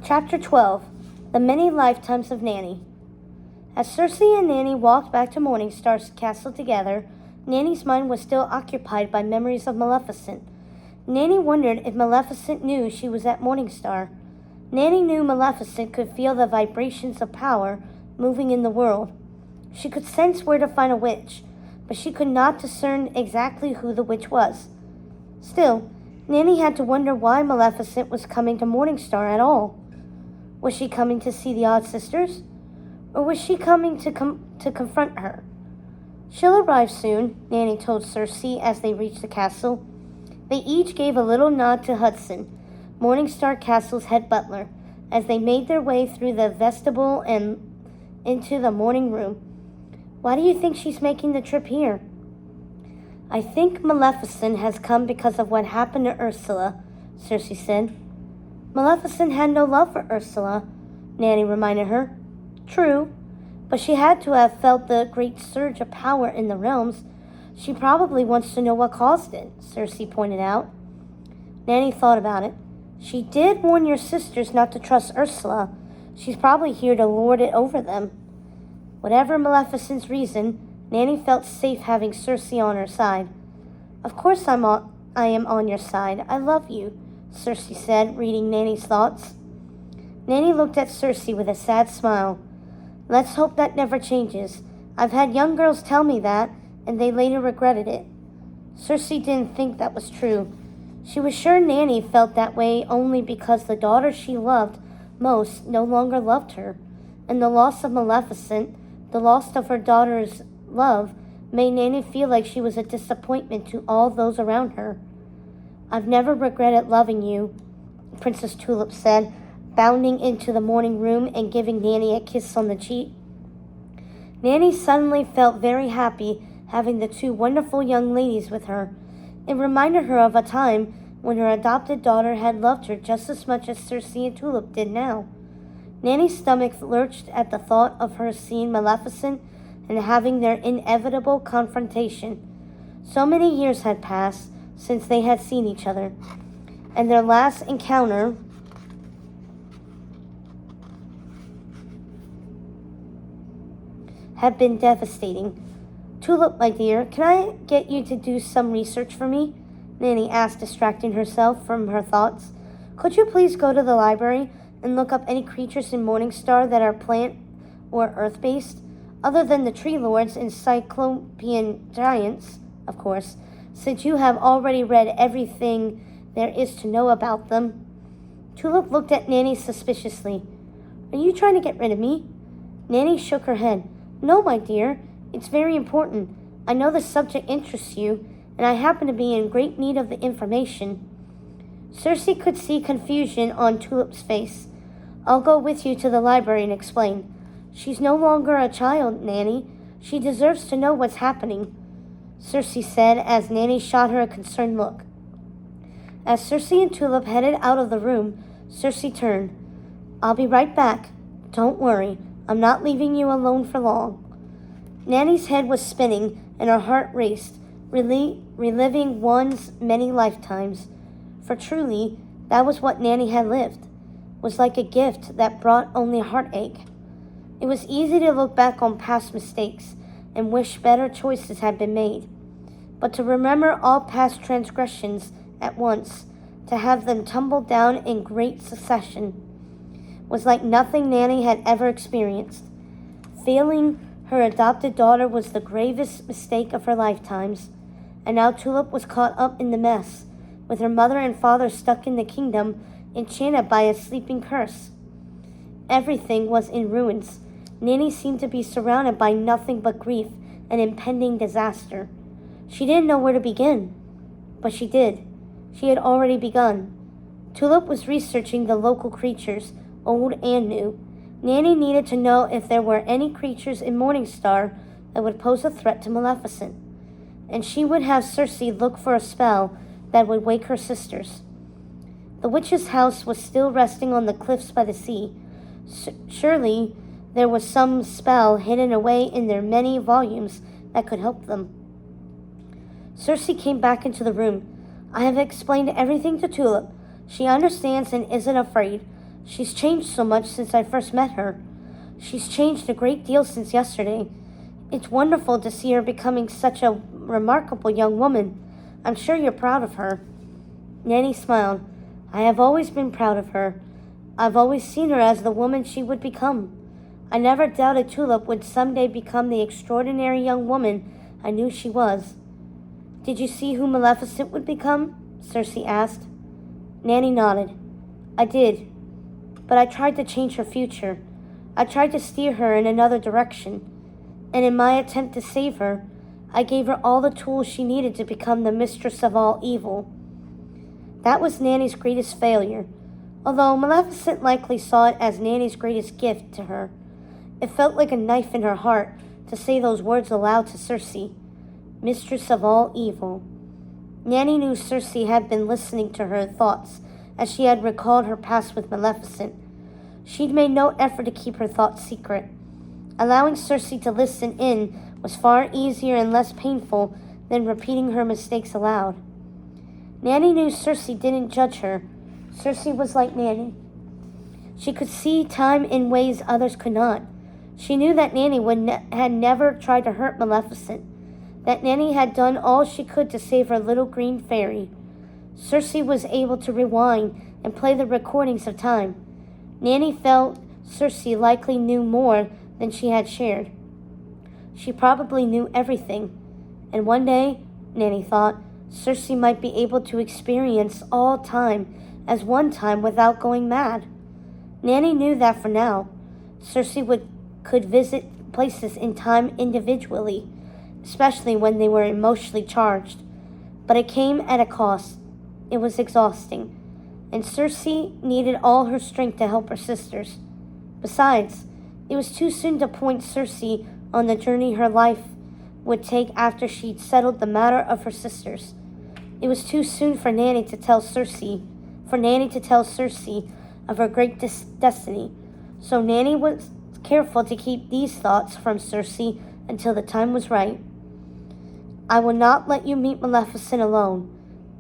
Chapter 12. The Many Lifetimes of Nanny. As Cersei and Nanny walked back to Morningstar's castle together, Nanny's mind was still occupied by memories of Maleficent. Nanny wondered if Maleficent knew she was at Morningstar. Nanny knew Maleficent could feel the vibrations of power moving in the world. She could sense where to find a witch, but she could not discern exactly who the witch was. Still, Nanny had to wonder why Maleficent was coming to Morningstar at all. Was she coming to see the Odd Sisters? Or was she coming to confront her? "She'll arrive soon," Nanny told Cersei as they reached the castle. They each gave a little nod to Hudson, Morningstar Castle's head butler, as they made their way through the vestibule and into the morning room. "Why do you think she's making the trip here?" "I think Maleficent has come because of what happened to Ursula," Cersei said. "Maleficent had no love for Ursula," Nanny reminded her. "True, but she had to have felt the great surge of power in the realms. She probably wants to know what caused it," Cersei pointed out. Nanny thought about it. "She did warn your sisters not to trust Ursula. She's probably here to lord it over them." Whatever Maleficent's reason, Nanny felt safe having Cersei on her side. "Of course I am on your side. I love you," Cersei said, reading Nanny's thoughts. Nanny looked at Cersei with a sad smile. "Let's hope that never changes. I've had young girls tell me that, and they later regretted it." Cersei didn't think that was true. She was sure Nanny felt that way only because the daughter she loved most no longer loved her, and the loss of Maleficent, the loss of her daughter's love, made Nanny feel like she was a disappointment to all those around her. "I've never regretted loving you," Princess Tulip said, bounding into the morning room and giving Nanny a kiss on the cheek. Nanny suddenly felt very happy having the two wonderful young ladies with her. It reminded her of a time when her adopted daughter had loved her just as much as Cersei and Tulip did now. Nanny's stomach lurched at the thought of her seeing Maleficent and having their inevitable confrontation. So many years had passed since they had seen each other, and their last encounter had been devastating. "Tulip, my dear, can I get you to do some research for me?" Nanny asked, distracting herself from her thoughts. "Could you please go to the library and look up any creatures in Morningstar that are plant or earth-based, other than the tree lords and cyclopean giants, of course, since you have already read everything there is to know about them?" Tulip looked at Nanny suspiciously. "Are you trying to get rid of me?" Nanny shook her head. "No, my dear. It's very important. I know the subject interests you, and I happen to be in great need of the information." Cersei could see confusion on Tulip's face. "I'll go with you to the library and explain. She's no longer a child, Nanny. She deserves to know what's happening," Cersei said as Nanny shot her a concerned look. As Cersei and Tulip headed out of the room, Cersei turned. "I'll be right back. Don't worry. I'm not leaving you alone for long." Nanny's head was spinning and her heart raced, reliving one's many lifetimes. For truly, that was what Nanny had lived. Was like a gift that brought only heartache. It was easy to look back on past mistakes and wish better choices had been made. But to remember all past transgressions at once, to have them tumble down in great succession, was like nothing Nanny had ever experienced. Failing her adopted daughter was the gravest mistake of her lifetimes, and now Tulip was caught up in the mess, with her mother and father stuck in the kingdom, enchanted by a sleeping curse. Everything was in ruins. Nanny seemed to be surrounded by nothing but grief and impending disaster. She didn't know where to begin, but she did. She had already begun. Tulip was researching the local creatures, old and new. Nanny needed to know if there were any creatures in Morningstar that would pose a threat to Maleficent, and she would have Cersei look for a spell that would wake her sisters. The witch's house was still resting on the cliffs by the sea. Surely there was some spell hidden away in their many volumes that could help them. Cersei came back into the room. "I have explained everything to Tulip. She understands and isn't afraid. She's changed so much since I first met her. She's changed a great deal since yesterday. It's wonderful to see her becoming such a remarkable young woman. I'm sure you're proud of her." Nanny smiled. "I have always been proud of her. I've always seen her as the woman she would become. I never doubted Tulip would someday become the extraordinary young woman I knew she was." "Did you see who Maleficent would become?" Cersei asked. Nanny nodded. "I did. But I tried to change her future. I tried to steer her in another direction. And in my attempt to save her, I gave her all the tools she needed to become the mistress of all evil." That was Nanny's greatest failure, although Maleficent likely saw it as Nanny's greatest gift to her. It felt like a knife in her heart to say those words aloud to Cersei. Mistress of all evil. Nanny knew Cersei had been listening to her thoughts as she had recalled her past with Maleficent. She'd made no effort to keep her thoughts secret. Allowing Cersei to listen in was far easier and less painful than repeating her mistakes aloud. Nanny knew Cersei didn't judge her. Cersei was like Nanny. She could see time in ways others could not. She knew that Nanny had never tried to hurt Maleficent, that Nanny had done all she could to save her little green fairy. Cersei was able to rewind and play the recordings of time. Nanny felt Cersei likely knew more than she had shared. She probably knew everything, and one day, Nanny thought, Cersei might be able to experience all time as one time without going mad. Nanny knew that for now, Cersei could visit places in time individually, especially when they were emotionally charged. But it came at a cost. It was exhausting, and Cersei needed all her strength to help her sisters. Besides, it was too soon to point Cersei on the journey her life would take after she'd settled the matter of her sisters. It was too soon for Nanny to tell Cersei of her great destiny. So Nanny was careful to keep these thoughts from Cersei until the time was right. "I will not let you meet Maleficent alone.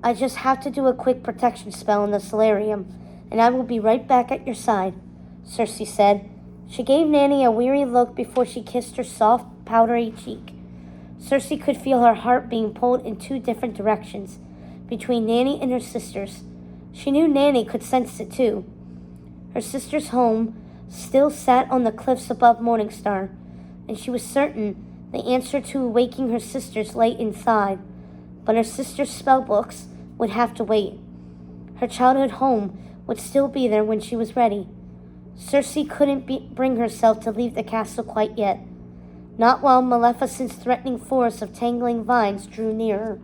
I just have to do a quick protection spell in the solarium, and I will be right back at your side," Cersei said. She gave Nanny a weary look before she kissed her soft, powdery cheek. Cersei could feel her heart being pulled in two different directions, between Nanny and her sisters. She knew Nanny could sense it too. Her sister's home still sat on the cliffs above Morningstar, and she was certain the answer to waking her sisters lay inside, but her sister's spellbooks would have to wait. Her childhood home would still be there when she was ready. Cersei couldn't bring herself to leave the castle quite yet, not while Maleficent's threatening forest of tangling vines drew nearer.